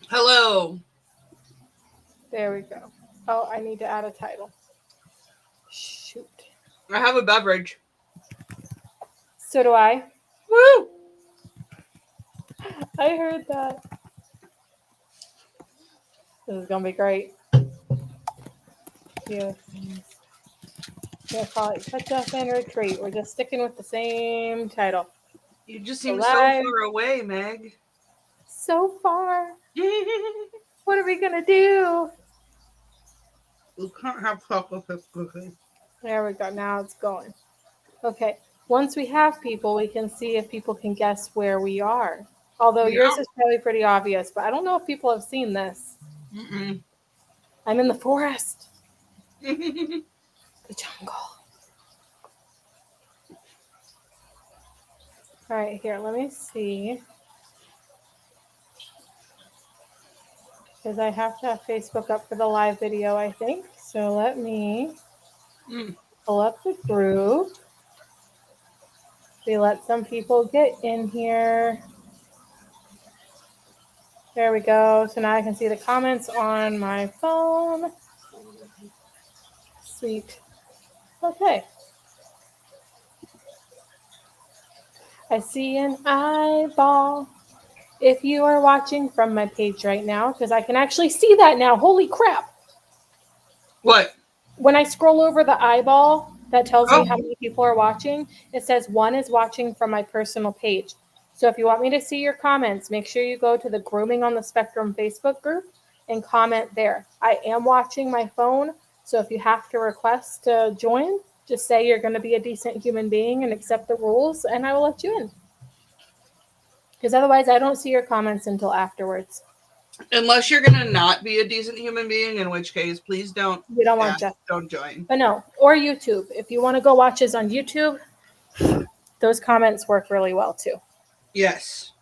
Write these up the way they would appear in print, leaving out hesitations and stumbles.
Hello. There we go. Oh, I need to add a title. Shoot. I have a beverage. So do I. Woo! I heard that. This is gonna be great. Yeah. Gonna call it Catch Up and Retreat. We're just sticking with the same title. You just So seem so live far away, Meg. so far. You What are we gonna do? can't have chocolate chip cookies. There we go. Now it's going. Okay. Once we have people, we can see if people can guess where we are. Although yours Yeah. is probably pretty obvious, but I don't know if people have seen this. Mm-mm. I'm in the forest, the jungle. All right, here, let me see. Because I have to have Facebook up for the live video, I think. So let me Mm. pull up the group. We let some people get in here. There we go. So now I can see the comments on my phone. Sweet. Okay. I see an eyeball. If you are watching from my page right now, because I can actually see that now. Holy crap. What? When I scroll over the eyeball that tells me Oh, how many people are watching, it says one is watching from my personal page. So if you want me to see your comments, make sure you go to the Grooming on the Spectrum Facebook group and comment there. I am watching my phone, so if you have to request to join, just say you're going to be a decent human being and accept the rules, and I will let you in. Because otherwise, I don't see your comments until afterwards. unless you're gonna not be a decent human being, in which case, please don't. We don't Yeah, want you. don't join. But no, or YouTube. If you want to go watch us on YouTube, those comments work really well too. Yes.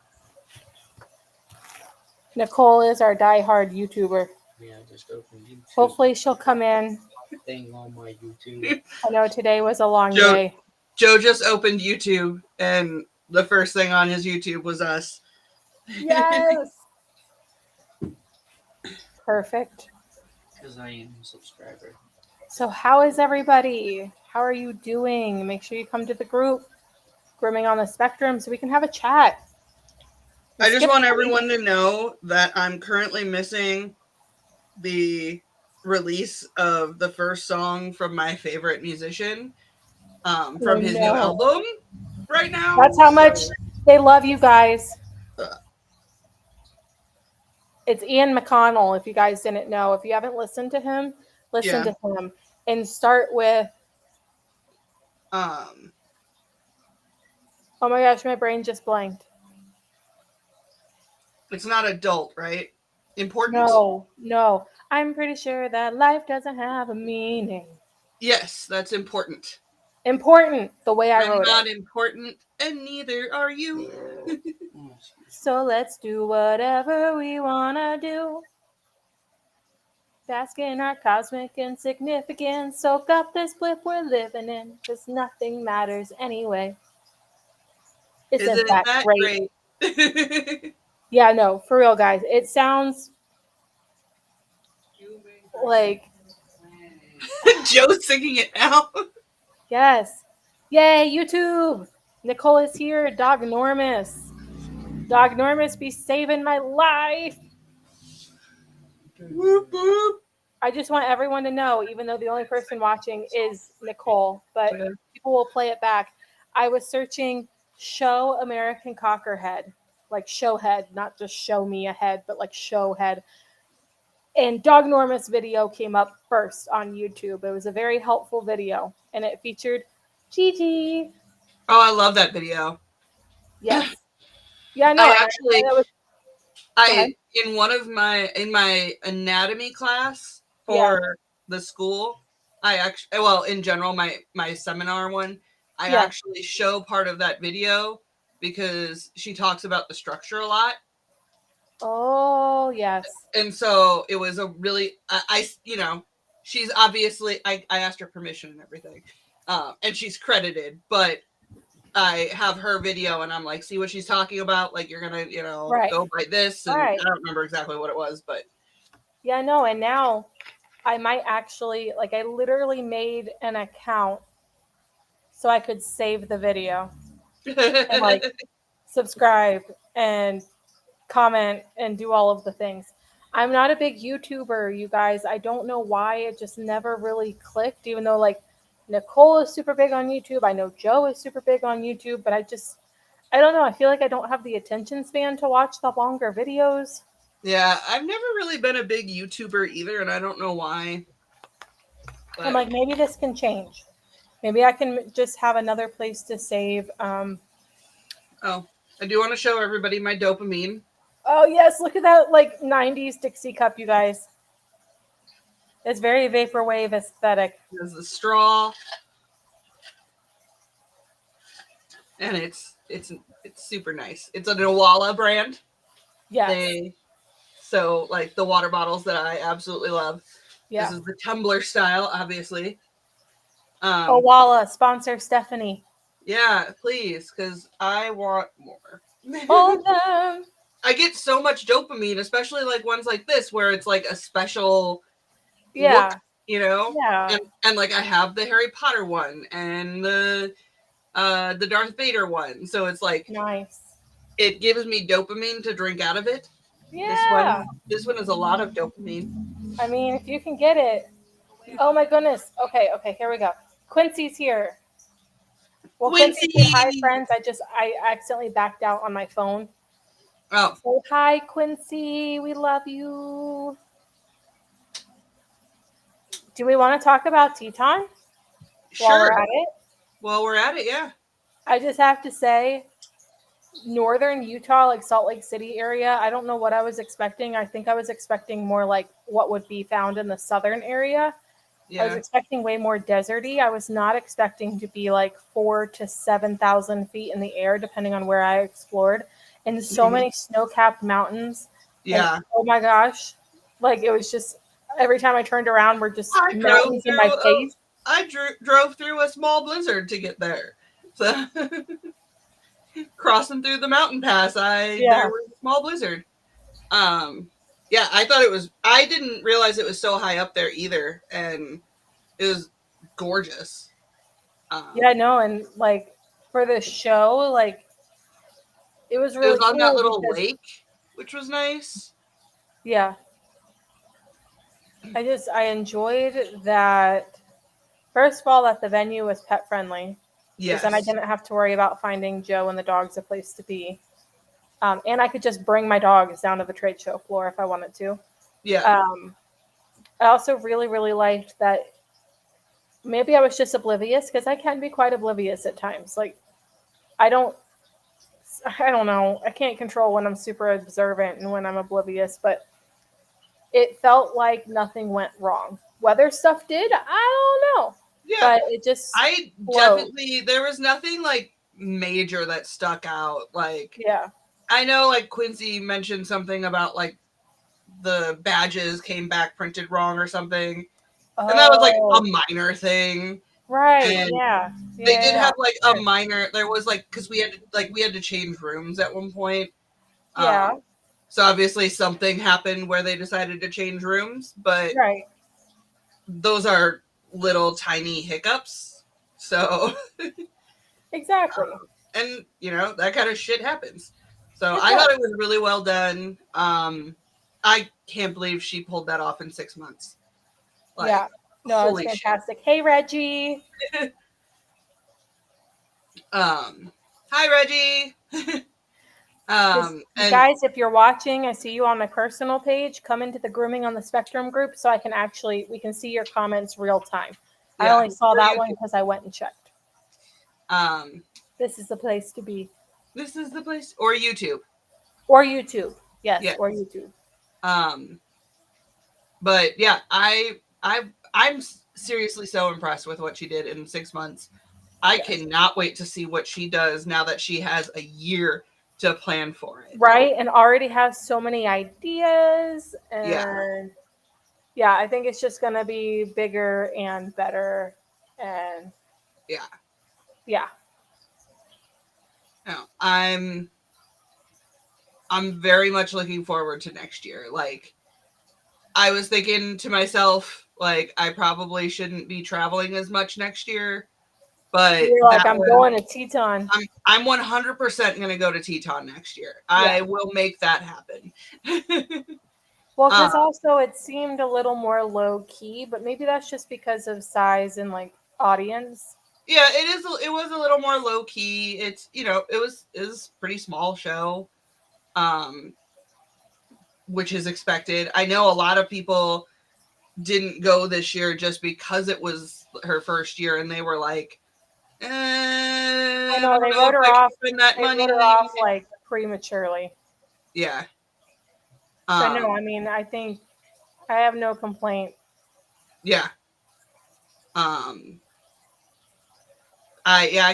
Nicole is our diehard YouTuber. Yeah, I just opened YouTube Hopefully, she'll come in. thing on my YouTube. I know today was a long Joe day. Joe just opened YouTube, and the first thing on his YouTube was us. Yes. Perfect. Because I am a subscriber. So, how is everybody? How are you doing? Make sure you come to the group, Grooming on the Spectrum, so we can have a chat. I just want everyone to know that I'm currently missing the release of the first song from my favorite musician, from his new No. album right now. That's how much they love you guys. Uh, It's Ian McConnell, if you guys didn't know. If you haven't listened to him, listen yeah. to him. And start with, Um, oh my gosh, my brain just blanked. it's not adult, right? Important? No. I'm pretty sure that life doesn't have a meaning. Yes, that's important. Important, the way I I'm wrote not it. important, and neither are you. Oh, excuse So let's do whatever we wanna do. Bask in our cosmic insignificance. Soak up this blip we're living in. Cause nothing matters anyway. Isn't Isn't that that great? great? Yeah, no, for real, guys. It sounds like, Joe's singing it now. yes. Yay, YouTube! Nicole is here. Dognormous. Dognormous be saving my life. Whoop, whoop. I just want everyone to know, even though the only person watching is Nicole, but people will play it back. I was searching show American Cockerhead, like show head, not just show me a head, but like show head. And Dognormous video came up first on YouTube. It was a very helpful video, and it featured Gigi. Oh, I love that video. Yes. Yeah, no, I and actually, that was, go ahead. I in one of my anatomy class Yeah, for the school, I actually, well, in general, my seminar one, I yeah. actually show part of that video because she talks about the structure a lot, Oh, yes. and so it was a really, she's obviously, I asked her permission and everything, and she's credited, but I have her video and I'm like, see what she's talking about? Like, you're gonna, Right. go by this. And Right. I don't remember exactly what it was, but Yeah, no, and now I might actually, like, I literally made an account so I could save the video and, like, subscribe and comment and do all of the things. I'm not a big YouTuber, you guys. I don't know why it just never really clicked, even though, like, Nicole is super big on YouTube. I know Joe is super big on YouTube, but I don't know. I feel like I don't have the attention span to watch the longer videos. yeah, I've never really been a big YouTuber either, and I don't know why. I'm like, maybe this can change. Maybe I can just have another place to save. Oh, I do want to show everybody my dopamine. Oh, yes. Look at that, like, 90s Dixie cup, you guys. It's very vaporwave aesthetic. There's the straw. And it's super nice. It's an Awala brand. Yes. So like the water bottles that I absolutely love. Yeah. This is the tumbler style, obviously. Owala, sponsor Stephenie. Yeah, please, because I want more. All of them. I get so much dopamine, especially like ones like this where it's like a special Yeah. look, you know? Yeah. And like I have the Harry Potter one and the Darth Vader one. So it's like Nice. it gives me dopamine to drink out of it. Yeah. This one is a lot of dopamine. I mean, if you can get it. Oh my goodness. Okay, here we go. Quincy's here. Well, Quincy, say hi, friends. I accidentally backed out on my phone. Oh. So hi, Quincy. We love you. Do we want to talk about Teton? Sure. While we're at it? While we're at it, yeah. I just have to say, northern Utah, like Salt Lake City area, I don't know what I was expecting. I think I was expecting more like what would be found in the southern area. Yeah. I was expecting way more deserty. I was not expecting to be like 4,000 to 7,000 feet in the air, depending on where I explored. And so many snow-capped mountains. Yeah. And, oh my gosh. Like it was just, every time I turned around, we're just mountains in my face. I drove through a small blizzard to get there. So crossing through the mountain pass, there was a small blizzard. Yeah, I didn't realize it was so high up there either, and it was gorgeous. Yeah, no, and like for the show, like it was really cool on that little lake, which was nice. Yeah. I enjoyed that. First of all, that the venue was pet friendly. Yes. Then I didn't have to worry about finding Joe and the dogs a place to be. And I could just bring my dogs down to the trade show floor if I wanted to. Yeah. I also really, really liked that maybe I was just oblivious, because I can be quite oblivious at times. Like, I don't know. I can't control when I'm super observant and when I'm oblivious, but it felt like nothing went wrong. Whether stuff did, I don't know. Yeah. But it just there was nothing like major that stuck out. Like, yeah. I know like Quincy mentioned something about like the badges came back printed wrong or something. Oh. And that was like a minor thing. Right. And yeah. They did have like a minor, there was like, because we had to change rooms at one point. Yeah. So obviously something happened where they decided to change rooms, but those are little tiny hiccups. So exactly. And that kind of shit happens. So I thought it was really well done. I can't believe she pulled that off in 6 months. Like, yeah. No, it's fantastic. Shit. Hey, Reggie. Hi, Reggie. And guys, if you're watching, I see you on my personal page. Come into the Grooming on the Spectrum group so we can see your comments real time. Yeah, I only saw that one because I went and checked. This is the place to be. This is the place, or YouTube. Yes. Or YouTube. But yeah, I'm seriously so impressed with what she did in 6 months. I cannot wait to see what she does now that she has a year to plan for it. Right, and already has so many ideas. And yeah, I think it's just going to be bigger and better. And yeah. No, I'm very much looking forward to next year. Like, I was thinking to myself, like, I probably shouldn't be traveling as much next year, but You're like, I'm going to Teton. I'm 100% going to go to Teton next year. I will make that happen. Well, because also it seemed a little more low key, but maybe that's just because of size and like audience. Yeah, it is. It was a little more low key. It's, you know, it was pretty small show, which is expected. I know a lot of people didn't go this year just because it was her first year, and they were like, I know they wrote her off. They wrote her off like prematurely. Yeah. But no, I mean, I think I have no complaint. Yeah. I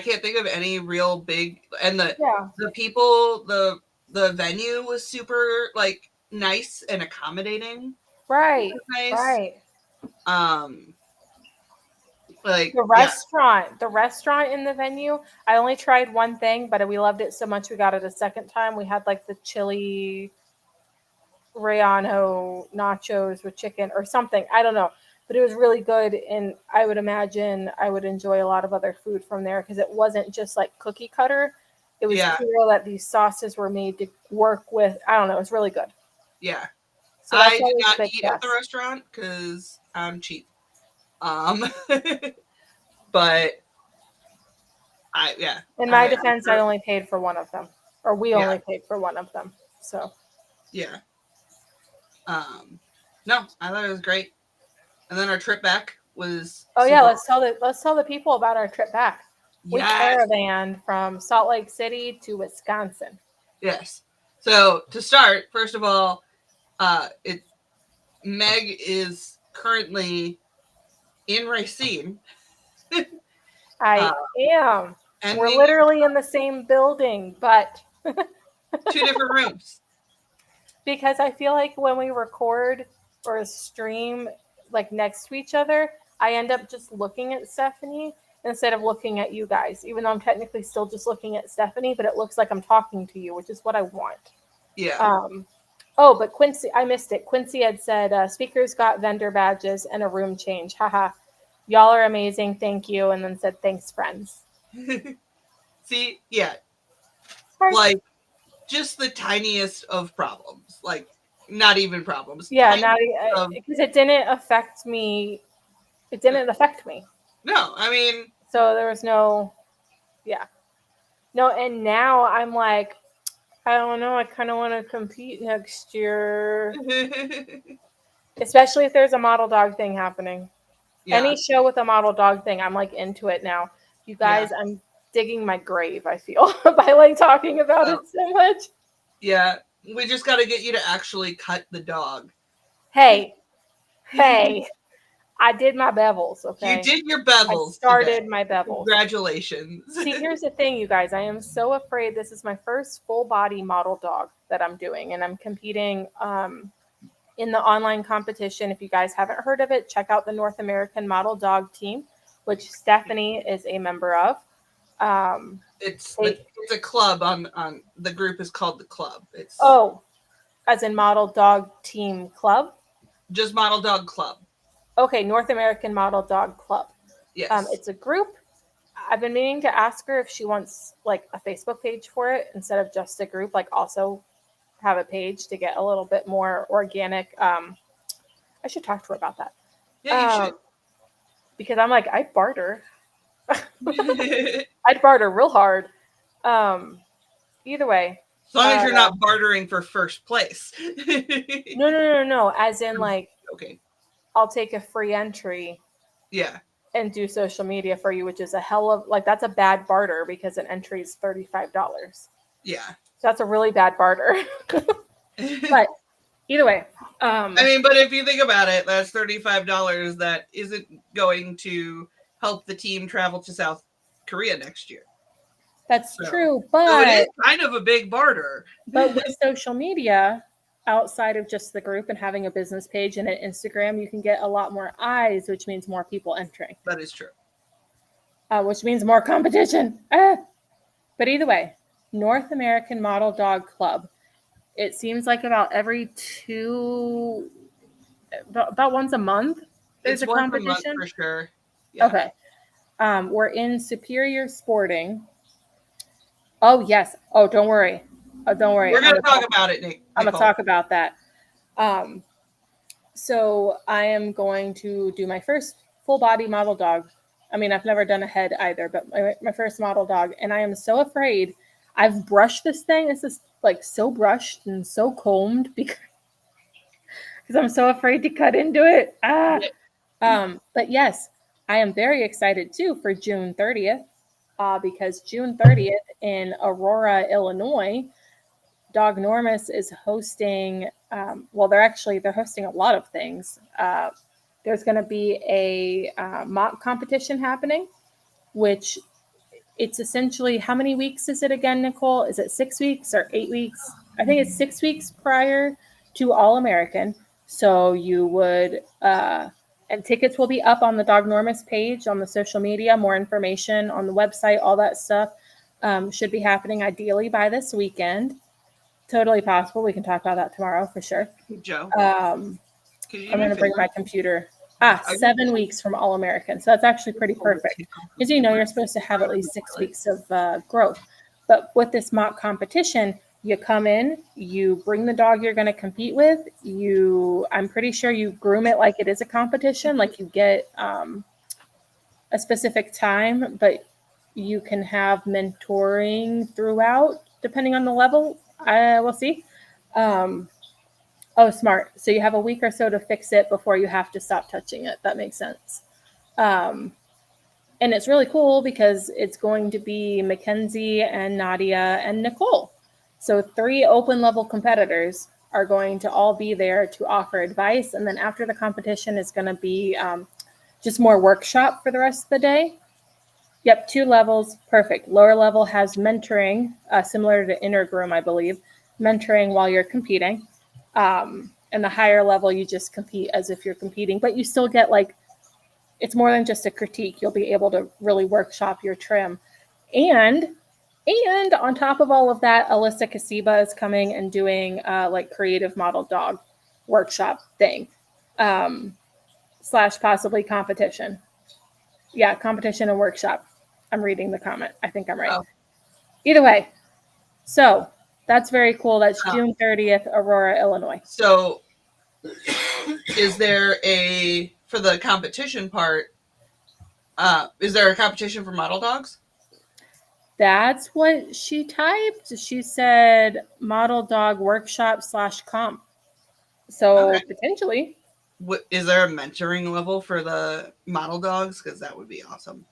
can't think of any real big, and the people, the venue was super like nice and accommodating. Right. Nice. Right. Like the restaurant in the venue. I only tried one thing, but we loved it so much we got it a second time. We had like the chili relleno nachos with chicken or something. I don't know, but it was really good, and I would imagine I would enjoy a lot of other food from there because it wasn't just like cookie cutter. It was clear that these sauces were made to work with. I don't know. It was really good. Yeah. So I did not eat at the restaurant because I'm cheap. But in my defense, I only paid for one of them, or we only paid for one of them. So yeah. No, I thought it was great. And then our trip back was let's tell the people about our trip back. We caravaned from Salt Lake City to Wisconsin. Yes. So to start, first of all, Meg is currently in Racine. I am. And we're literally in the same building, but 2 different rooms. Because I feel like when we record or stream like next to each other, I end up just looking at Stephenie instead of looking at you guys, even though I'm technically still just looking at Stephenie, but it looks like I'm talking to you, which is what I want. Yeah. But Quincy, I missed it. Quincy had said, speakers got vendor badges and a room change. Haha. Y'all are amazing. Thank you. And then said, thanks, friends. See, yeah. Like, just the tiniest of problems. Like, not even problems. Yeah, because it didn't affect me. It didn't affect me. No, I mean. So there was no, No, and now I'm like, I don't know. I kind of want to compete next year. Especially if there's a model dog thing happening. Yeah. Any show with a model dog thing, I'm like into it now. You guys, I'm digging my grave, I feel, by like talking about it so much. Yeah. We just got to get you to actually cut the dog. Hey. I did my bevels, okay? You did your bevels. I started my bevels. Congratulations. See, here's the thing, you guys. I am so afraid. This is my first full body model dog that I'm doing, and I'm competing in the online competition. If you guys haven't heard of it, check out the North American Model Dog Team, which Stephenie is a member of. It's a club on the group is called the club. It's as in Model Dog Team Club? Just Model Dog Club. Okay, North American Model Dog Club. Yes. It's a group. I've been meaning to ask her if she wants like a Facebook page for it instead of just a group, like also have a page to get a little bit more organic. I should talk to her about that. Yeah, you should. Because I'm like, I'd barter. I'd barter real hard. Either way. As long as you're not bartering for first place. No. As in like, okay, I'll take a free entry. Yeah. And do social media for you, which is a hell of like that's a bad barter because an entry is $35. Yeah. So that's a really bad barter. But either way. I mean, but if you think about it, that's $35 that isn't going to help the team travel to South Korea next year. That's true, but so it is kind of a big barter. But with social media, outside of just the group and having a business page and an Instagram, you can get a lot more eyes, which means more people entering. That is true. Which means more competition. But either way, North American Model Dog Club. It seems like about about once a month, there's It's a once a month competition. for sure. Yeah. Okay. We're in Superior Sporting. Oh, yes. Oh, don't worry. Oh, don't worry. We're going to talk about it, Nick. I'm going to talk about that. So I am going to do my first full body model dog. I mean, I've never done a head either, but my first model dog. And I am so afraid. I've brushed this thing. This is like so brushed and so combed because I'm so afraid to cut into it. But yes, I am very excited too for June 30th because June 30th in Aurora, Illinois, Dog Normus is hosting. They're hosting a lot of things. There's going to be a mock competition happening, which it's essentially, how many weeks is it again, Nicole? Is it 6 weeks or 8 weeks? I think it's 6 weeks prior to All American. So you would, and tickets will be up on the Dog Normus page on the social media, more information on the website, all that stuff should be happening ideally by this weekend. Totally possible. We can talk about that tomorrow for sure. Joe. I'm going to bring my computer. 7 weeks from All American. So that's actually pretty perfect. Because you're supposed to have at least 6 weeks of growth. But with this mock competition, you come in, you bring the dog you're going to compete with. I'm pretty sure you groom it like it is a competition, like you get a specific time, but you can have mentoring throughout, depending on the level. We'll see. Oh, smart. So you have a week or so to fix it before you have to stop touching it. That makes sense. And it's really cool because it's going to be Mackenzie and Nadia and Nicole. So 3 open level competitors are going to all be there to offer advice. And then after the competition is going to be just more workshop for the rest of the day. Yep, 2 levels. Perfect. Lower level has mentoring, similar to inner groom, I believe. Mentoring while you're competing. And the higher level, you just compete as if you're competing, but you still get it's more than just a critique. You'll be able to really workshop your trim. And on top of all of that, Alyssa Kasiba is coming and doing creative model dog workshop thing, / possibly competition. Yeah, competition and workshop. I'm reading the comment. I think I'm right. Oh. Either way. So that's very cool. That's June 30th, Aurora, Illinois. So is there for the competition part, is there a competition for model dogs? That's what she typed. She said model dog workshop / comp. So potentially. Is there a mentoring level for the model dogs? Because that would be awesome.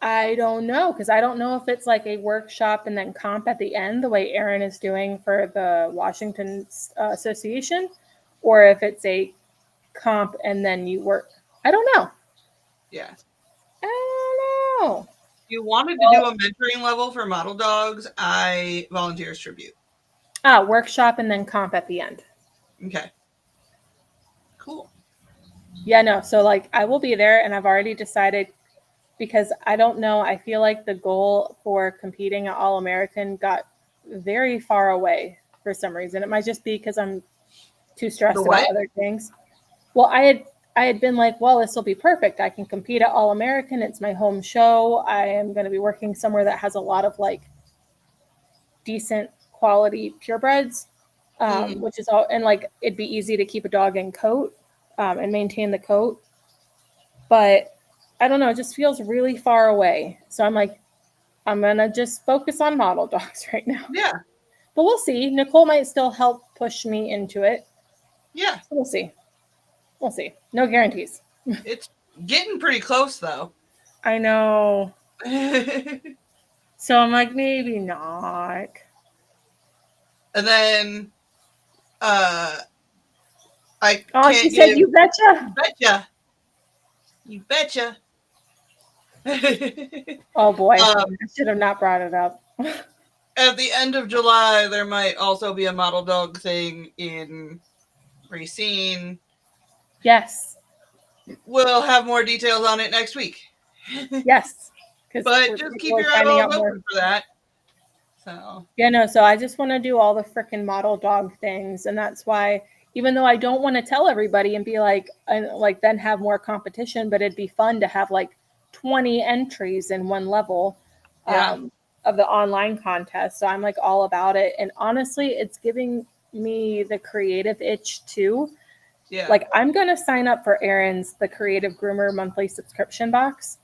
I don't know, because I don't know if it's like a workshop and then comp at the end, the way Aaron is doing for the Washington Association, or if it's a comp and then you work. I don't know. Yeah. I don't know. If you wanted to do a mentoring level for model dogs, I volunteer as tribute. Workshop and then comp at the end. Okay. Cool. Yeah, no. So I will be there, and I've already decided, because I don't know. I feel like the goal for competing at All American got very far away for some reason. It might just be because I'm too stressed about other things. Well, I had been like, well, this will be perfect. I can compete at All American. It's my home show. I am going to be working somewhere that has a lot of decent quality purebreds, which is all, and it'd be easy to keep a dog in coat and maintain the coat. But I don't know, it just feels really far away. So I'm like, I'm going to just focus on model dogs right now. Yeah. But we'll see. Nicole might still help push me into it. Yeah. So we'll see. We'll see. No guarantees. It's getting pretty close, though. I know. So I'm like, maybe not. And then she said, you betcha. You betcha. Oh, boy. I should have not brought it up. At the end of July, there might also be a model dog thing in Racine. Yes. We'll have more details on it next week. Yes. But just keep your eyeballs open for that. So Yeah, no, so I just want to do all the freaking model dog things. And that's why, even though I don't want to tell everybody and be like, and like then have more competition, but it'd be fun to have like 20 entries in one level yeah, of the online contest. So I'm like all about it. And honestly, it's giving me the creative itch too. yeah, Like I'm going to sign up for Erin's The Creative Groomer monthly subscription box.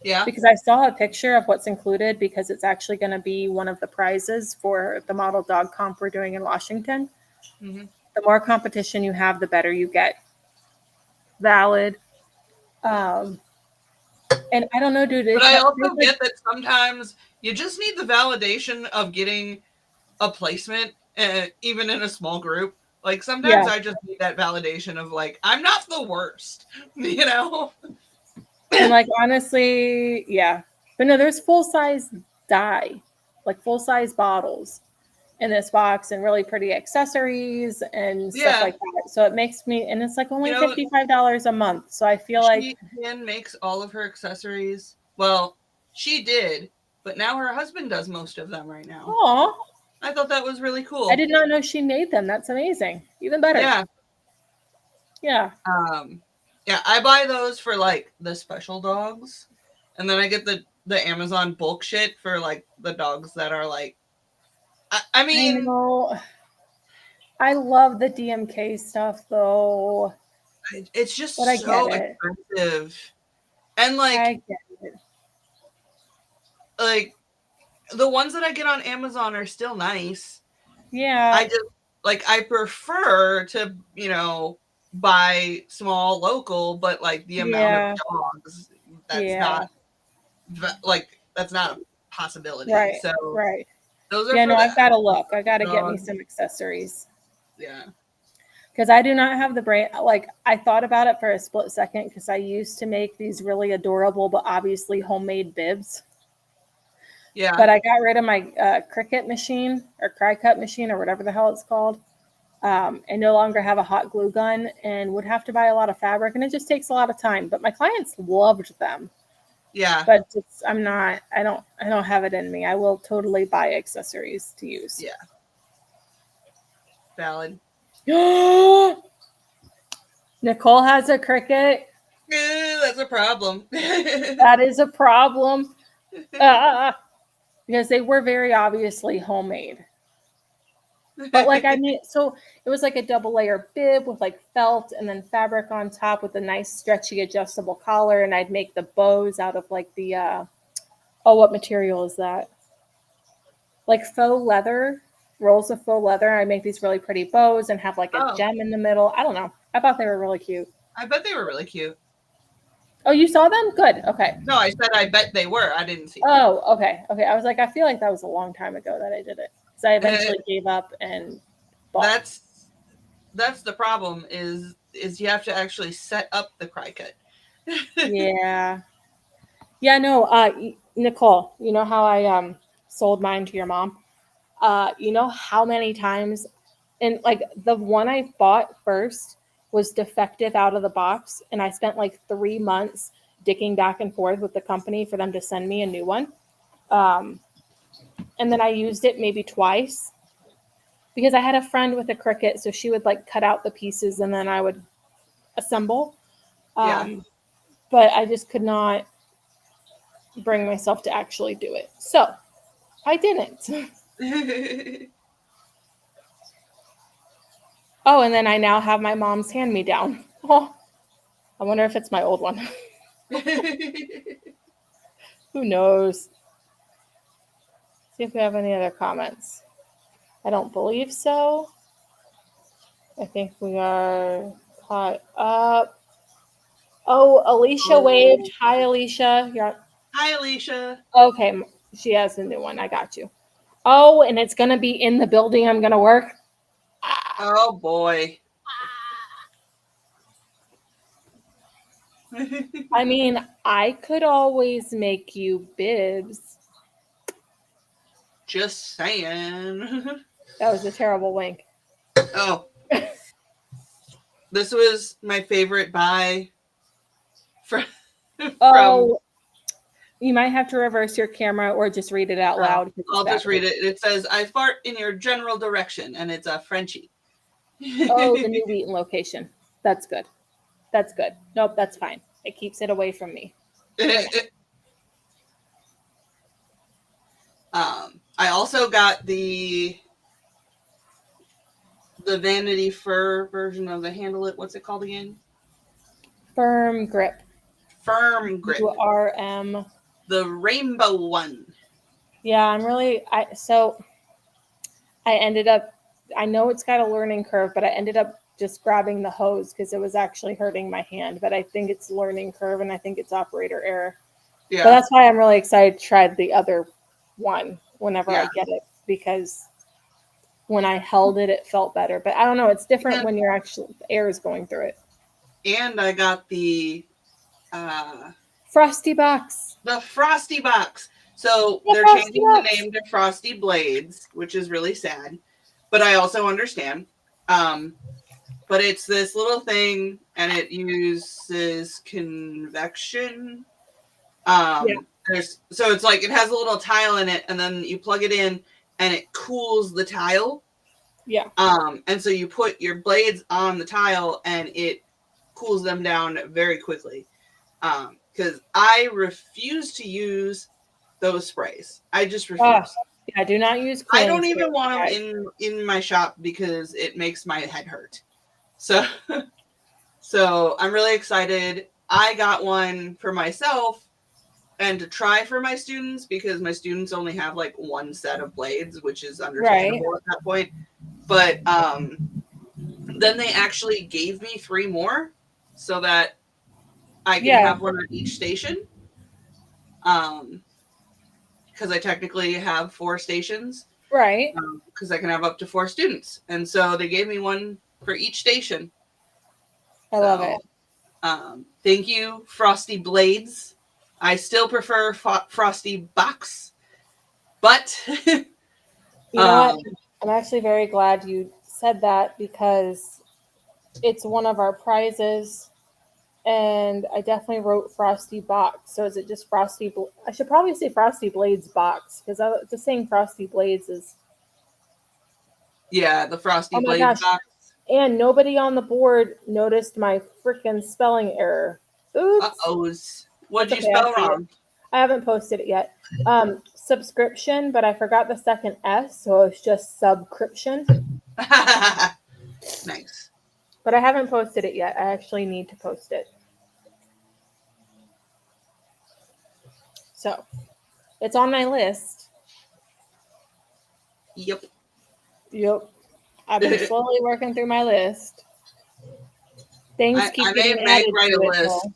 yeah. Because I saw a picture of what's included because it's actually going to be one of the prizes for the model dog comp we're doing in Washington. Hmm. The more competition you have, the better you get. Valid. Um, and I don't know, dude. But I also get that sometimes you just need the validation of getting a placement, even in a small group. Like sometimes Yeah. I just need that validation of like I'm not the worst, you know. And like honestly, yeah. But no, there's full size dye, like full size bottles in this box and really pretty accessories and stuff Yeah, like that. So it makes me, and it's like you only know, $55 a month. So I feel like, she Jen makes all of her accessories. Well, she did, but now her husband does most of them right now. oh, I thought that was really I cool. did not know she made them. That's amazing. Even better. Yeah. Yeah. Yeah, I buy those for like the special dogs, and then I get the Amazon bulk shit for like the dogs that are like. I I mean, know. I love the DMK stuff though, it's just but I get so it. expensive, and I get it. like the ones that I get on Amazon are still nice. Yeah. I just like I prefer to buy small local, but like the amount of Yeah. dogs that's Yeah. not like that's not a possibility. Right. So Right. those are Yeah, for no, the I've got to look. I got to get me dogs. some accessories Yeah. because I do not have the brain. Like, I thought about it for a split second because I used to make these really adorable but obviously homemade bibs. Yeah. But I got rid of my Cricut machine or cry cut machine or whatever the hell it's called. And no longer have a hot glue gun and would have to buy a lot of fabric. And it just takes a lot of time. But my clients loved them. Yeah. But I don't have it in me. I will totally buy accessories to use. Yeah. Valid. Nicole has a Cricut. That's a problem. That is a problem. Because they were very obviously homemade. But like I mean, so it was like a double layer bib with like felt and then fabric on top with a nice stretchy adjustable collar, and I'd make the bows out of like the what material is that? Like faux leather, rolls of faux leather. I make these really pretty bows and have like a Oh, gem in the middle. I don't know. I thought they were really cute. I bet they were really cute. Oh, you saw them? Good. Okay. No, I said I bet they were. I didn't see them. Oh, okay. Okay. I was like, I feel like that was a long time ago that I did it. Because I eventually gave up and bought. That's the problem is you have to actually set up the cry cut. Yeah. Yeah, no, Nicole, you know how I sold mine to your mom? You know how many times, and like the one I bought first was defective out of the box, and I spent like 3 months dicking back and forth with the company for them to send me a new one. And then I used it maybe twice because I had a friend with a Cricut, so she would like cut out the pieces and then I would assemble. Yeah. But I just could not bring myself to actually do it. So I didn't. Oh, and then I now have my mom's hand-me-down. Oh, I wonder if it's my old one. Who knows? See if we have any other comments. I don't believe so. I think we are caught up. Oh, Alicia waved. Hi, Alicia. You're Hi, Alicia. okay. She has a new one. I got you. Oh, and it's gonna be in the building I'm gonna work. Oh boy. I mean, I could always make you bibs. Just saying. That was a terrible wink. Oh. This was my favorite buy from Oh, You might have to reverse your camera or just read it out loud. 'cause it's I'll just read backwards. it. It says, "I fart in your general direction," and it's a Frenchie. Oh, the new Wheaton location. That's good. That's good. Nope, that's fine. It keeps it away from me. I also got the Vanity Fur version of the Handle It. What's it called again? Firm grip. Firm Grip. URM. The rainbow one. Yeah, I ended up, I know it's got a learning curve, but I ended up just grabbing the hose because it was actually hurting my hand. But I think it's learning curve and I think it's operator error. Yeah. But that's why I'm really excited to try the other one whenever I Yeah. get it, because when I held it, it felt better. But I don't know, it's different when you're actually, air is going through it. And I got the Frosty box. the Frosty box. So The they're Frosty changing box. the name to Frosty Blades, which is really sad. But I also understand. But it's this little thing, and it uses convection. So it's like it has a little tile in it, and then you plug it in, and it cools the tile. Yeah. And so you put your blades on the tile, and it cools them down very quickly. Because I refuse to use those sprays. I just refuse. Yeah, do not use. I don't even want them in my shop because it makes my head hurt. So, so I'm really excited. I got one for myself and to try for my students because my students only have like one set of blades, which is understandable at that point. But then they actually gave me 3 more so that I can have one at each station. Because I technically have 4 stations. Right. Because I can have up to 4 students. And so they gave me one for each station. I love it. Thank you, Frosty Blades. I still prefer Frosty Box. But you know what? I'm actually very glad you said that because it's one of our prizes. And I definitely wrote Frosty Box. So is it just Frosty? I should probably say Frosty Blades Box because just saying Frosty Blades is. Yeah, the Frosty Blades box. And nobody on the board noticed my freaking spelling error. Oops. Uh-ohs. What'd you spell wrong? I haven't posted it yet. Subscription, but I forgot the second S, so it's just subscription. Nice. But I haven't posted it yet. I actually need to post it. So, it's on my list. Yep. I've been slowly working through my list. Things keep getting added to write a it. list.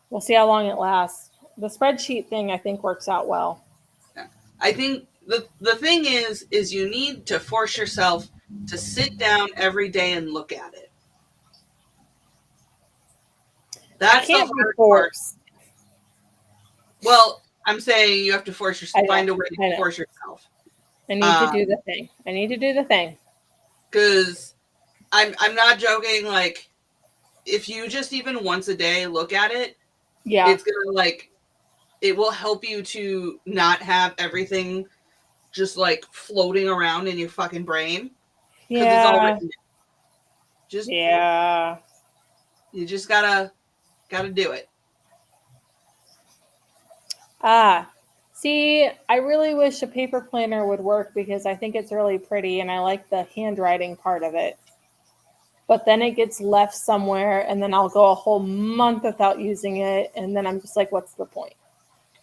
We'll see how long it lasts. The spreadsheet thing, I think, works out well. Yeah. I think the thing is you need to force yourself to sit down every day and look at it. That's the hard part. Well, I'm saying you have to force yourself. Find a way to force yourself. I need to do the thing. Because I'm not joking. Like, if you just even once a day look at it, it's gonna it will help you to not have everything just like floating around in your fucking brain. Because it's all written down. You just gotta do it. See, I really wish a paper planner would work because I think it's really pretty and I like the handwriting part of it. But then it gets left somewhere and then I'll go a whole month without using it. And then I'm just like, what's the point?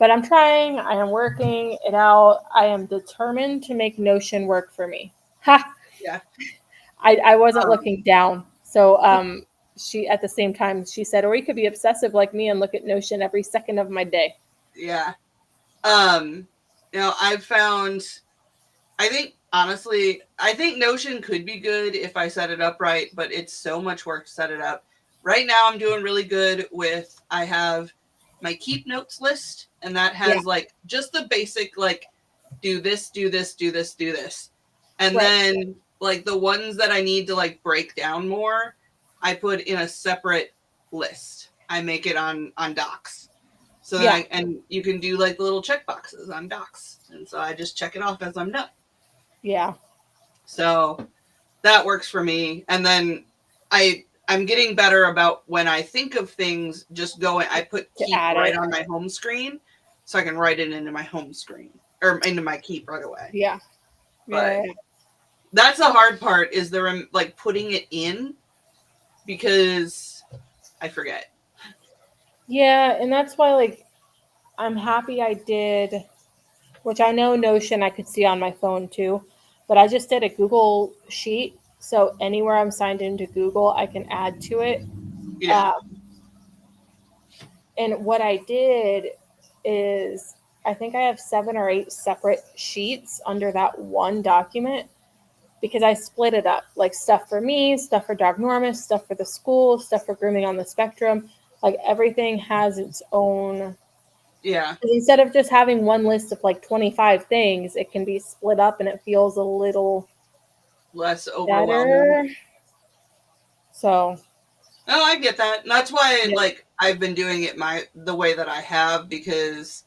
But I'm trying. I am working it out. I am determined to make Notion work for me. Ha! Yeah. I wasn't looking down. So she, at the same time, she said, or you could be obsessive like me and look at Notion every second of my day. Yeah. I've found, I think Notion could be good if I set it up right, but it's so much work to set it up. Right now I'm doing really good with, I have my keep notes list, and that has like just the basic, like do this, do this, do this, do this. And then like the ones that I need to like break down more, I put in a separate list. I make it on Docs. So then and you can do like the little check boxes on docs. And so I just check it off as I'm done. Yeah. So that works for me. And then I'm getting better about when I think of things, just I put keep right on my home screen so I can write it into my home screen or into my keep right away. Yeah. But that's the hard part is like putting it in because I forget. Yeah. And that's why like I'm happy I did, which I know Notion I could see on my phone too, but I just did a Google sheet. So anywhere I'm signed into Google, I can add to it. Yeah. And what I did is I think I have 7 or 8 separate sheets under that one document because I split it up, like stuff for me, stuff for Dog Normus, stuff for the school, stuff for grooming on the spectrum. Like everything has its own. Yeah. Instead of just having one list of like 25 things, it can be split up and it feels a little less overwhelming. Better. So. Oh, I get that. And that's why like I've been doing it the way that I have, because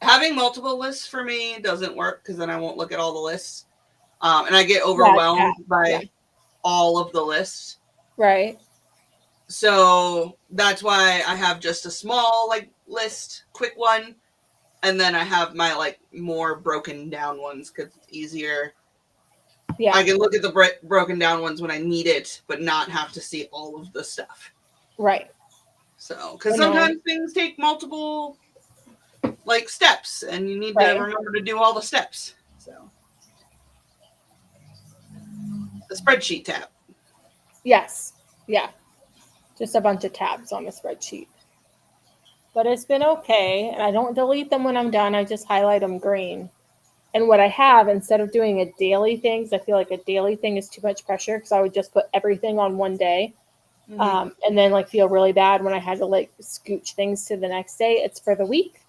having multiple lists for me doesn't work because then I won't look at all the lists. And I get overwhelmed by all of the lists. Right. So that's why I have just a small like list, quick one. And then I have my like more broken down ones because it's easier. Yeah. I can look at the broken down ones when I need it, but not have to see all of the stuff. Right. So, because sometimes things take multiple like steps and you need to remember to do all the steps. So, the spreadsheet tab. Yes. Yeah. Just a bunch of tabs on the spreadsheet. But it's been okay. And I don't delete them when I'm done. I just highlight them green. And what I have, instead of doing a daily thing, because I feel like a daily thing is too much pressure, because I would just put everything on one day. Mm-hmm. And then like feel really bad when I had to like scooch things to the next day. It's for the week.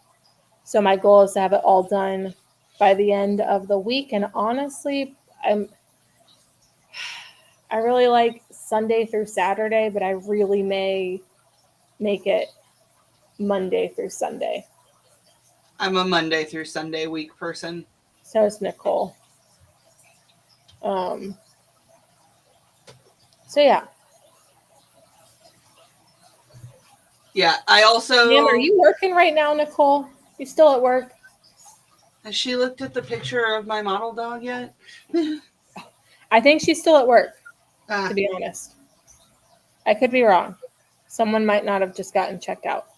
So my goal is to have it all done by the end of the week. And honestly, I really like Sunday through Saturday, but I really may make it Monday through Sunday. I'm a Monday through Sunday week person. So is Nicole. So yeah. Yeah, I also... Ma'am, are you working right now, Nicole? You still at work? Has she looked at the picture of my model dog yet? I think she's still at work, to be honest. I could be wrong. Someone might not have just gotten checked out.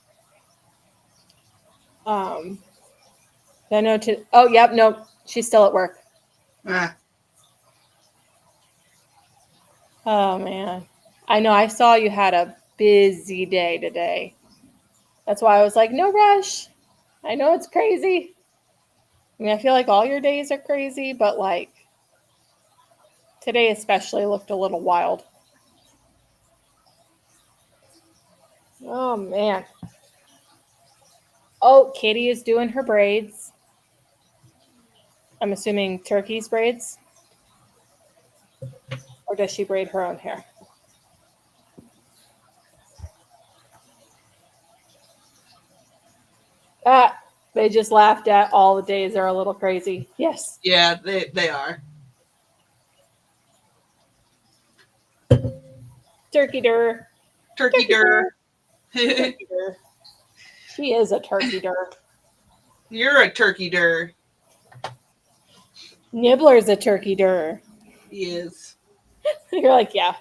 I know to... Oh, yep, nope. She's still at work. Oh, man. I know. I saw you had a busy day today. That's why I was like, no rush. I know it's crazy. I mean, I feel like all your days are crazy, but like today especially looked a little wild. Oh, man. Oh, Katie is doing her braids. I'm assuming Turkey's braids. Or does she braid her own hair? They just laughed at all the days are a little crazy. Yes. Yeah, they are. Turkey dur. Turkey dur. Turkey dur. She is a turkey dur. You're a turkey dur. Nibbler's a turkey dur. He is. You're like, yeah.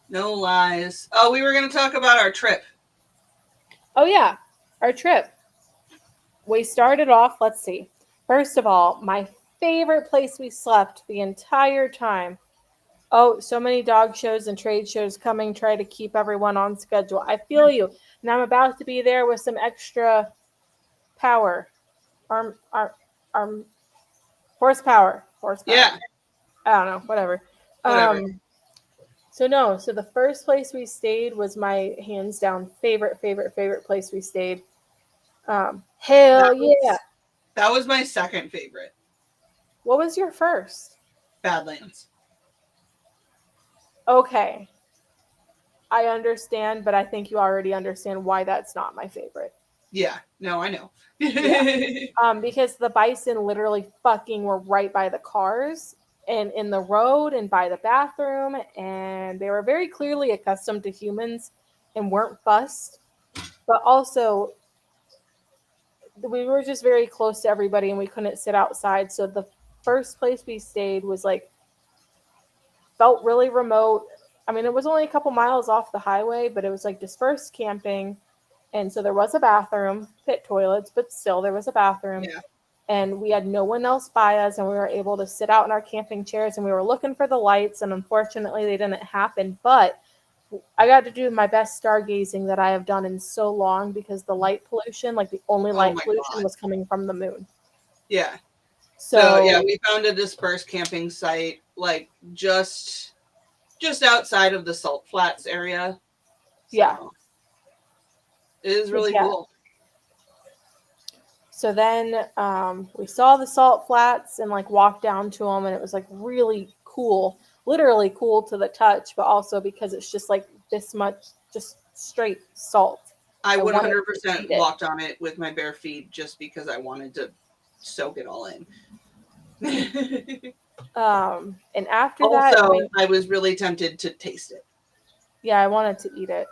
No lies. Oh, we were going to talk about our trip. Oh, yeah. Our trip. We started off, let's see. First of all, my favorite place we slept the entire time. Oh, so many dog shows and trade shows coming. Try to keep everyone on schedule. I feel you. And I'm about to be there with some extra power. Horsepower. Yeah. I don't know. Whatever. So the first place we stayed was my hands down favorite place we stayed. Hell yeah. That was my second favorite. What was your first? Badlands. Okay. I understand, but I think you already understand why that's not my favorite. Yeah, no, I know. Because the bison literally fucking were right by the cars and in the road and by the bathroom, and they were very clearly accustomed to humans and weren't fussed. But also, we were just very close to everybody and we couldn't sit outside. So the first place we stayed was like, felt really remote. I mean, it was only a couple miles off the highway, but it was like dispersed camping. And so there was a bathroom, pit toilets, but still there was a bathroom. Yeah. And we had no one else by us, and we were able to sit out in our camping chairs, and we were looking for the lights, and unfortunately they didn't happen. But I got to do my best stargazing that I have done in so long, because the light pollution, like the only light my pollution God. was coming from the moon. Yeah. So yeah, we found a dispersed camping site, like just outside of the Salt Flats area. So, yeah. it is really Yeah. cool. So then we saw the Salt Flats and like walked down to them, and it was like really cool, literally cool to the touch, but also because it's just like this much, just straight salt. I wanted to 100% eat it. walked on it with my bare feet just because I wanted to soak it all in. And after Also, that, I was really tempted to taste it. yeah, I wanted to eat it.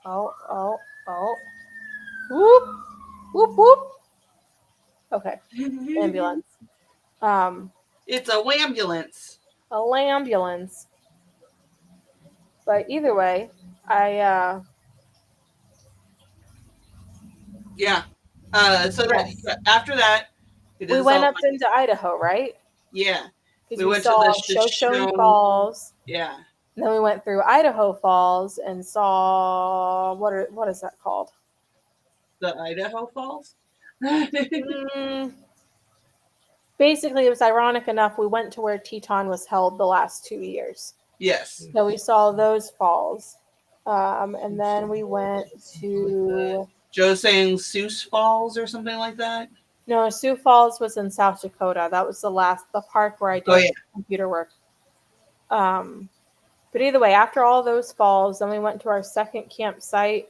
Oh. Whoop, whoop, whoop. Okay, ambulance. It's a wambulance. A lambulance. But either way, Yeah. So Yes. after that, we went up into Idaho, right? Yeah. Because We we went to saw the Shoshone Shoshone. Falls. Yeah. And then we went through Idaho Falls and saw what is that called? The Idaho Falls? Basically, it was ironic enough. We went to where Teton was held the last 2 years. Yes. So we saw those falls. And then we went to... Joe's saying Sioux Falls or something like that? No, Sioux Falls was in South Dakota. That was the park where I did computer work. But either way, after all those falls, then we went to our second campsite.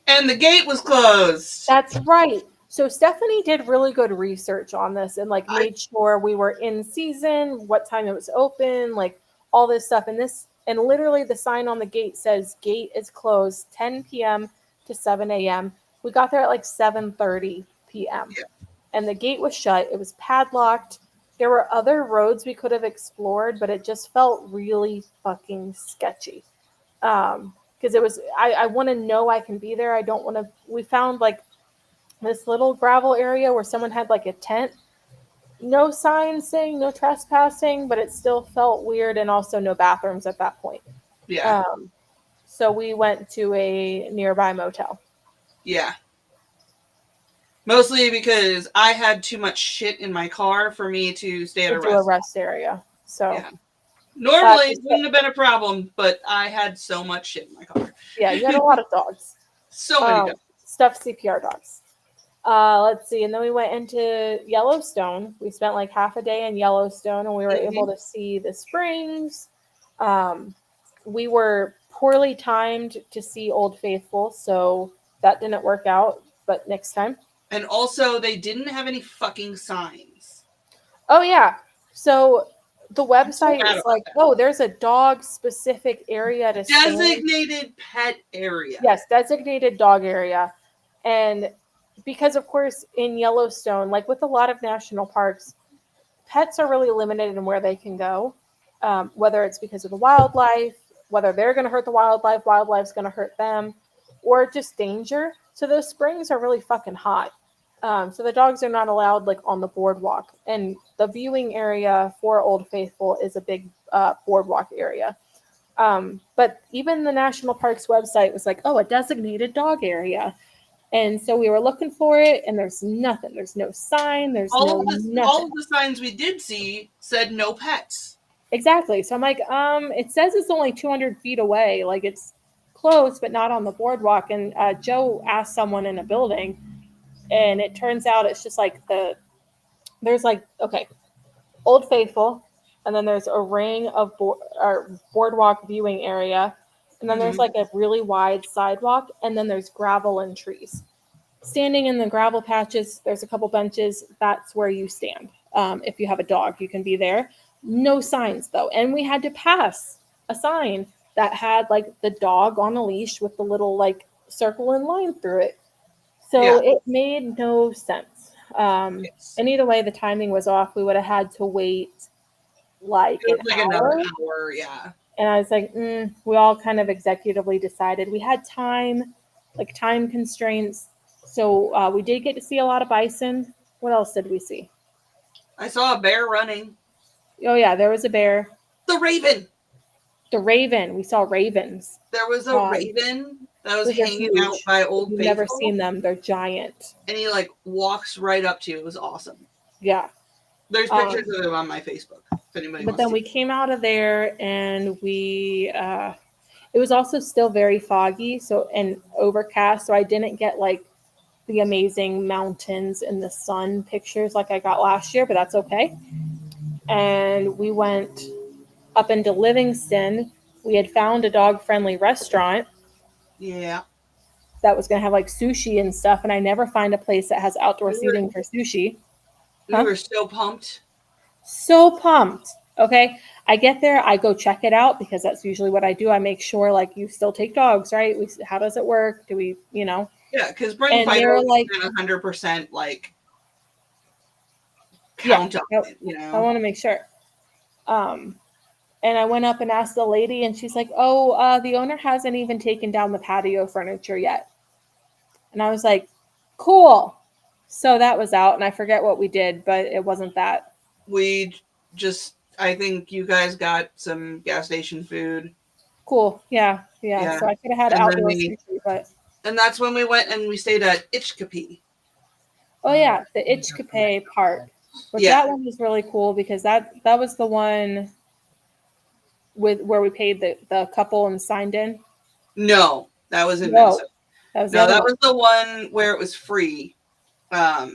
And the gate was closed. That's right. So Stephenie did really good research on this and like made sure we were in season, what time it was open, like all this stuff. And literally the sign on the gate says gate is closed 10 p.m. to 7 a.m. We got there at like 7:30 p.m. Yeah. And the gate was shut. It was padlocked. There were other roads we could have explored, but it just felt really fucking sketchy. Because it was, I want to know I can be there. I don't want to. We found like this little gravel area where someone had like a tent. No sign saying no trespassing, but it still felt weird, and also no bathrooms at that point. Yeah. So we went to a nearby motel. Yeah. Mostly because I had too much shit in my car for me to stay at a rest area. So yeah. Normally it wouldn't have been a problem, but I had so much shit in my car. Yeah, you had a lot of dogs. So many dogs. Stuffed CPR dogs. Let's see. And then we went into Yellowstone. We spent like half a day in Yellowstone, and we were able to see the springs. We were poorly timed to see Old Faithful, so that didn't work out, but next time. And also, they didn't have any fucking signs. Oh, yeah. So the website is like, oh, there's a dog-specific area to stay. Designated pet area. Yes, designated dog area. And because, of course, in Yellowstone, like with a lot of national parks, pets are really limited in where they can go, whether it's because of the wildlife, whether they're going to hurt the wildlife's going to hurt them, or just danger. So those springs are really fucking hot. So the dogs are not allowed like on the boardwalk. And the viewing area for Old Faithful is a big boardwalk area. But even the National Parks website was like, oh, a designated dog area. And so we were looking for it, and there's nothing. There's no sign. There's nothing. All of the signs we did see said no pets. Exactly. So I'm like, it says it's only 200 feet away. Like it's close, but not on the boardwalk. And Joe asked someone in a building, and it turns out it's just like there's like, okay, Old Faithful, and then there's a ring of boardwalk viewing area, and then there's Mhm. like a really wide sidewalk, and then there's gravel and trees. Standing in the gravel patches, there's a couple benches. That's where you stand. If you have a dog, you can be there. No signs though, and we had to pass a sign that had like the dog on a leash with the little like circle and line through it. So Yeah. it made no sense. It's, And either way, the timing was off. We would have had to wait like it an was like another hour. hour. Yeah. And I was like, we all kind of executively decided we had time, like time constraints. So we did get to see a lot of bison. What else did we see? I saw a bear running. Oh, yeah, there was a bear. The raven. The raven. We saw ravens. There was a raven that was Those are hanging out huge. by If Old you've Faithful. never seen them, they're giant. And he like walks right up to you. It was awesome. Yeah. There's pictures of it on my Facebook. If anybody But wants then to. we came out of there and it was also still very foggy, so and overcast, so I didn't get like the amazing mountains and the sun pictures like I got last year, but that's okay. And we went up into Livingston. We had found a dog-friendly restaurant Yeah. that was going to have like sushi and stuff, and I never find a place that has outdoor We were- seating for sushi. We Huh? were so pumped. So pumped. Okay. I get there, I go check it out because that's usually what I do. I make sure like you still take dogs, right? How does it work? Do we, Yeah, because Brian And they Fido were like, 100% like yeah, count on it, I want to make sure. And I went up and asked the lady, and she's like, "Oh, the owner hasn't even taken down the patio furniture yet." And I was like, "Cool." So that was out, and I forget what we did, but it wasn't that. We just, I think you guys got some gas station food. Cool. Yeah. Yeah. So I could have had And then outdoor we- sushi, but And that's when we went and we stayed at Itchkapi. oh yeah, the Itchkape part. But Yeah. that one was really cool because that was the one with where we paid the couple and signed in. No, that was in No, Minnesota. that was the No, other that one. was the one where it was free. Oh,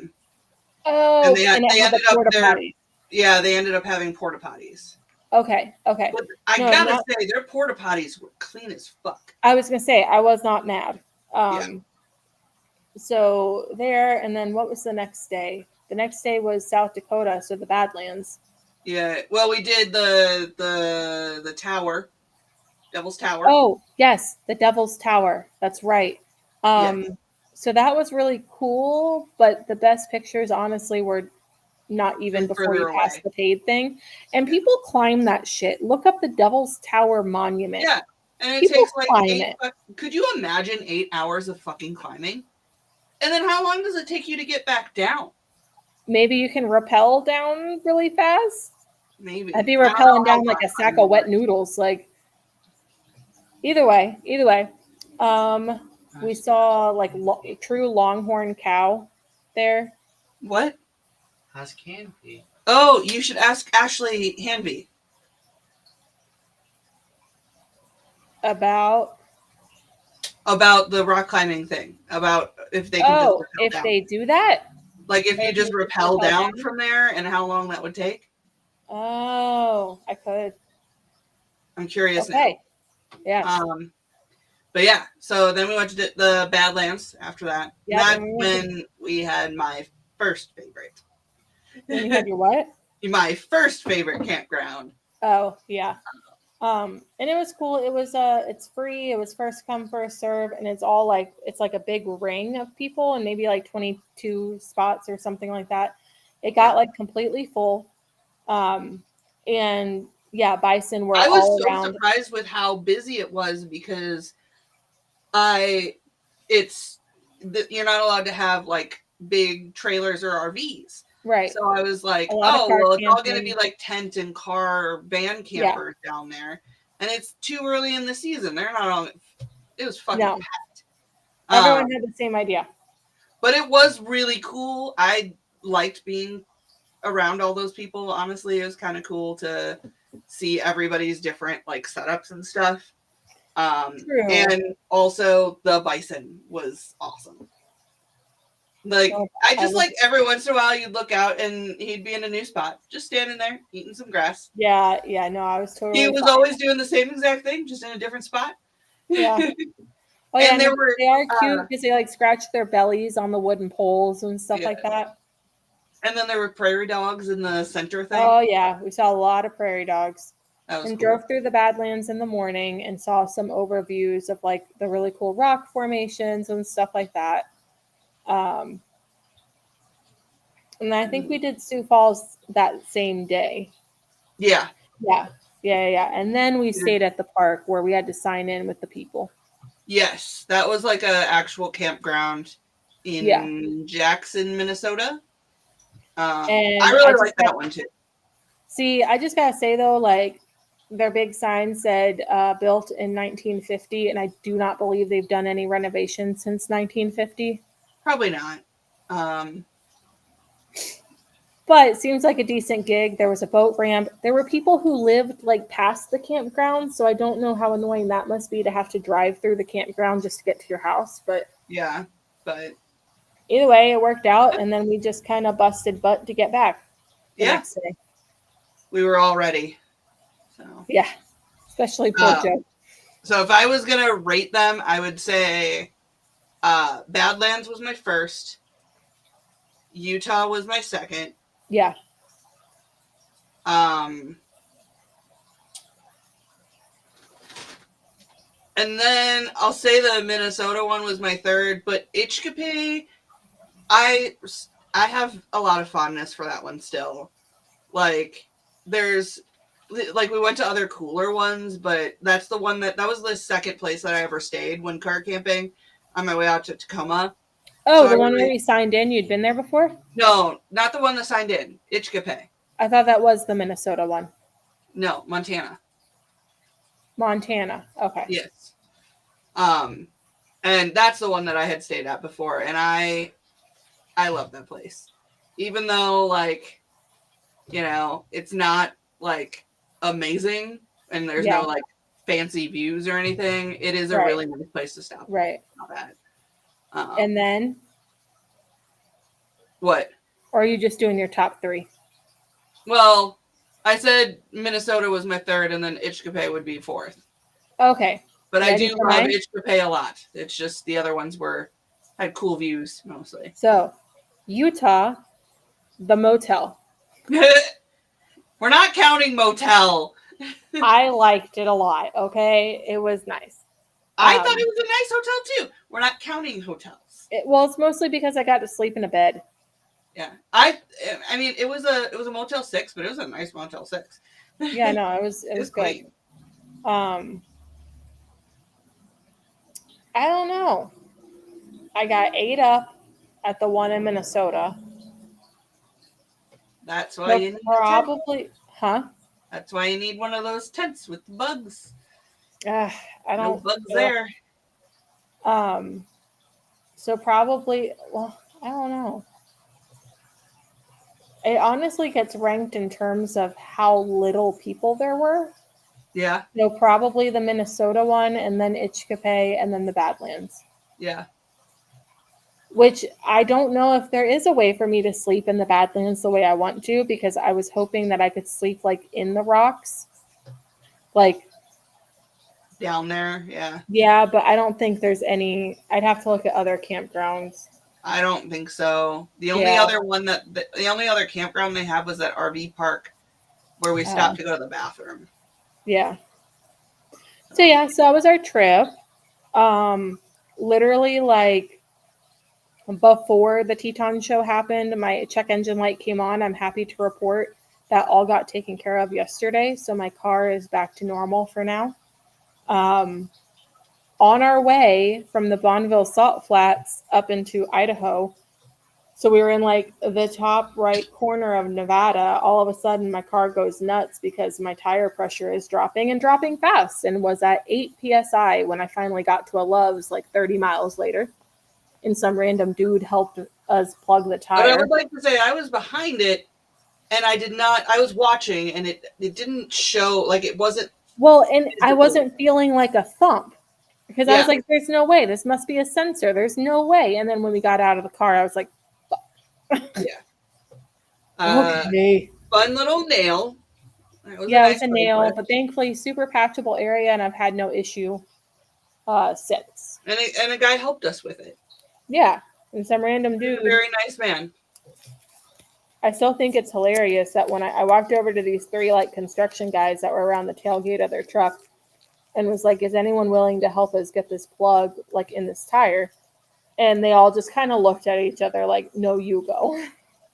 and they it had ended the porta up there. potties. Yeah, they ended up having porta potties. Okay. But I No, gotta say, their porta potties were clean as fuck. I was gonna say I was not mad. So there, and then what was the next day? The next day was South Dakota, so the Badlands. Yeah. Well, we did the tower, Devil's Tower. Oh yes, the Devil's Tower. That's right. Yeah. So that was really cool, but the best pictures, honestly, were not even before you pass the paid thing. And people climb that shit. Look up the Devil's Tower monument. Yeah. And it People takes like climb 8. Could you imagine 8 hours of fucking climbing? And then how long does it take you to get back down? Maybe you can rappel down really fast. Maybe. I'd be rappelling down like a sack of wet noodles. Like either way. We saw like true longhorn cow there. What? How's Canby? Oh, you should ask Ashley Hanby. About the rock climbing thing. About if they can just rappel down. They do that? Like if you just rappel down from there and how long that would take? Oh, I could. I'm curious now. Yeah. But yeah, so then we went to the Badlands after that. Yeah, that's when we had my first favorite. When you had your what? My first favorite campground. Oh, yeah. And it was cool. It was it's free. It was first come, first serve, and it's all like it's like a big ring of people and maybe like 22 spots or something like that. It got like completely full. And yeah, bison were all around. I was so surprised with how busy it was because you're not allowed to have like big trailers or RVs. Right. So I was like, well, it's all going to be like tent and car van campers down there. And it's too early in the season. They're not on. It was fucking packed. Everyone had the same idea. But it was really cool. I liked being around all those people. Honestly, it was kind of cool to see everybody's different like setups and stuff. True. And also the bison was awesome. Like, Oh, I just like every once in a while you'd look out and he'd be in a new spot, just standing there eating some grass. Yeah, no, I was totally. He was fine. always doing the same exact thing, just in a different spot. Yeah. Oh yeah, And there were they are cute because they like scratch their bellies on the wooden poles and stuff like that. And then there were prairie dogs in the center thing. Oh yeah, we saw a lot of prairie dogs. That was And cool. drove through the Badlands in the morning and saw some overviews of like the really cool rock formations and stuff like that. And I think we did Sioux Falls that same day. Yeah. Yeah. And then we stayed at the park where we had to sign in with the people. Yes, that was like an actual campground in Jackson, Minnesota. And I really like that one too. See, I just gotta say though, like their big sign said built in 1950, and I do not believe they've done any renovations since 1950. Probably not. But it seems like a decent gig. There was a boat ramp. There were people who lived like past the campground, so I don't know how annoying that must be to have to drive through the campground just to get to your house. But yeah, but either way, it worked out, and then we just kind of busted butt to get back the next day. We were all ready. So yeah, especially poor Joe. So if I was gonna rate them, I would say Badlands was my first. Utah was my second. Yeah. And then I'll say the Minnesota one was my third, but Ichkape, I have a lot of fondness for that one still. Like, there's, like, we went to other cooler ones, but that's the one that was the second place that I ever stayed when car camping on my way out to Tacoma. Oh, so the one where you signed in? You'd been there before? No, not the one that signed in. Ichkape. I thought that was the Minnesota one. No, Montana. Montana. Okay. Yes. And that's the one that I had stayed at before, and I love that place. Even though, like, you know, it's not like amazing and there's no like fancy views or anything, it is a really nice place to stop. Right. Not bad. And then what? Or are you just doing your top three? Well, I said Minnesota was my third, and then Ichkape would be fourth. Okay. But I do love Ichkape a lot. It's just the other ones had cool views mostly. So, Utah, the motel. We're not counting motel. I liked it a lot. Okay, it was nice. I thought it was a nice hotel too. We're not counting hotels. Well, it's mostly because I got to sleep in a bed. Yeah, I mean, it was a Motel 6, but it was a nice Motel 6. Yeah, no, it was good. Clean. I don't know. I got ate up at the one in Minnesota. That's why you need probably, huh? That's why you need one of those tents with the bugs. I don't. No bugs there. So probably, well, I don't know. It honestly gets ranked in terms of how little people there were. Yeah. So probably the Minnesota one, and then Ichkape, and then the Badlands. Yeah. Which I don't know if there is a way for me to sleep in the Badlands the way I want to, because I was hoping that I could sleep like in the rocks. Like down there, yeah. Yeah, but I don't think there's any. I'd have to look at other campgrounds. I don't think so. The only other one the only other campground they have was that RV park where we stopped to go to the bathroom. Yeah. So that was our trip. Literally like before the Teton show happened, my check engine light came on. I'm happy to report that all got taken care of yesterday. So my car is back to normal for now. On our way from the Bonneville Salt Flats up into Idaho. So we were in like the top right corner of Nevada. All of a sudden my car goes nuts because my tire pressure is dropping and dropping fast, and was at 8 PSI when I finally got to a Love's like 30 miles later. And some random dude helped us plug the tire. But I would like to say I was behind it and I was watching and it didn't show, like it wasn't. Well, and I wasn't feeling like a thump. Because I was like, there's no way. This must be a sensor. There's no way. And then when we got out of the car, I was like, Yeah. okay. Fun little nail. Yeah, it's a nail, but thankfully super patchable area, and I've had no issue since. And a guy helped us with it. Yeah, and some random dude. A very nice man. I still think it's hilarious that when I walked over to these 3 like construction guys that were around the tailgate of their truck and was like, is anyone willing to help us get this plug like in this tire? And they all just kind of looked at each other like, no, you go.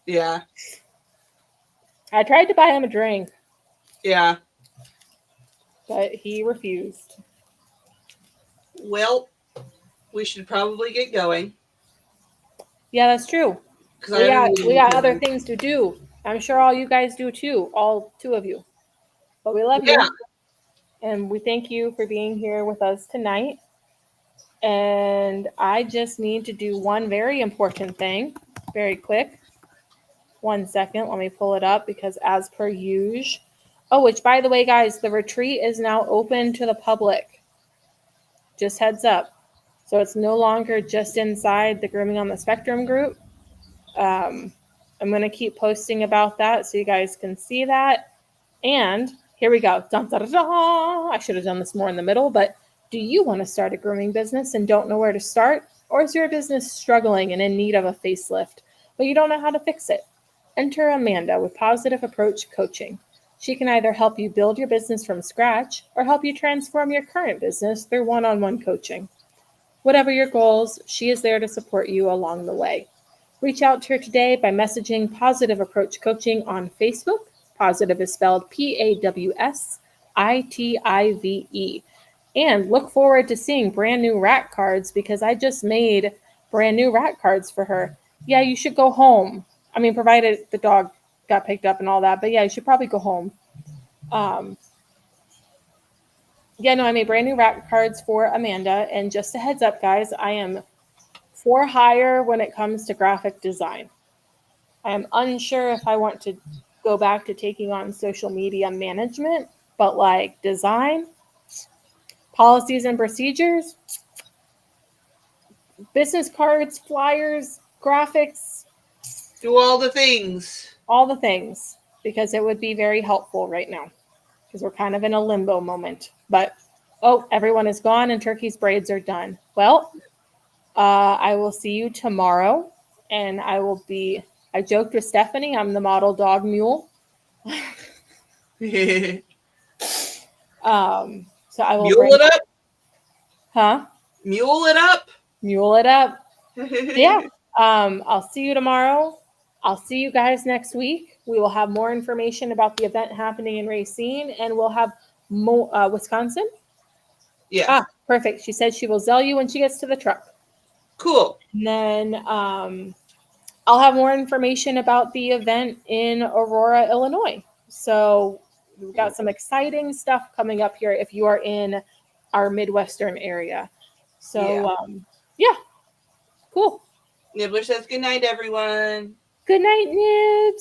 Yeah. I tried to buy him a drink. Yeah. But he refused. Well, we should probably get going. Yeah, that's true. We got other things to do. I'm sure all you guys do too. All 2 of you. But we love you. And we thank you for being here with us tonight. And I just need to do one very important thing. Very quick. 1 second. Let me pull it up because as per usual. Oh, which by the way, guys, the retreat is now open to the public. Just heads up. So it's no longer just inside the Grooming on the Spectrum group. I'm going to keep posting about that so you guys can see that. And here we go. Dun, dun, dun, dun. I should have done this more in the middle, but do you want to start a grooming business and don't know where to start? Or is your business struggling and in need of a facelift, but you don't know how to fix it? Enter Amanda with Positive Approach Coaching. She can either help you build your business from scratch or help you transform your current business through one-on-one coaching. Whatever your goals, she is there to support you along the way. Reach out to her today by messaging Positive Approach Coaching on Facebook. Positive is spelled Pawsitive. And look forward to seeing brand new rat cards because I just made brand new rat cards for her. Yeah, you should go home. I mean, provided the dog got picked up and all that. But yeah, you should probably go home. I made brand new rat cards for Amanda. And just a heads up, guys, I am for hire when it comes to graphic design. I am unsure if I want to go back to taking on social media management, but like design, policies and procedures, business cards, flyers, graphics. Do all the things. All the things, because it would be very helpful right now because we're kind of in a limbo moment. But, everyone is gone and Turkey's braids are done. Well, I will see you tomorrow, and I joked with Stephenie, I'm the model dog mule. So I will Mule it up. Huh? Mule it up. Mule it up. Yeah. I'll see you tomorrow. I'll see you guys next week. We will have more information about the event happening in Racine, and we'll have more Wisconsin. Yeah. Perfect. She said she will Zell you when she gets to the truck. Cool. And then I'll have more information about the event in Aurora, Illinois. So we've got some exciting stuff coming up here if you are in our Midwestern area. So, yeah. Cool. Nibbler says good night, everyone. Good night, Nibs.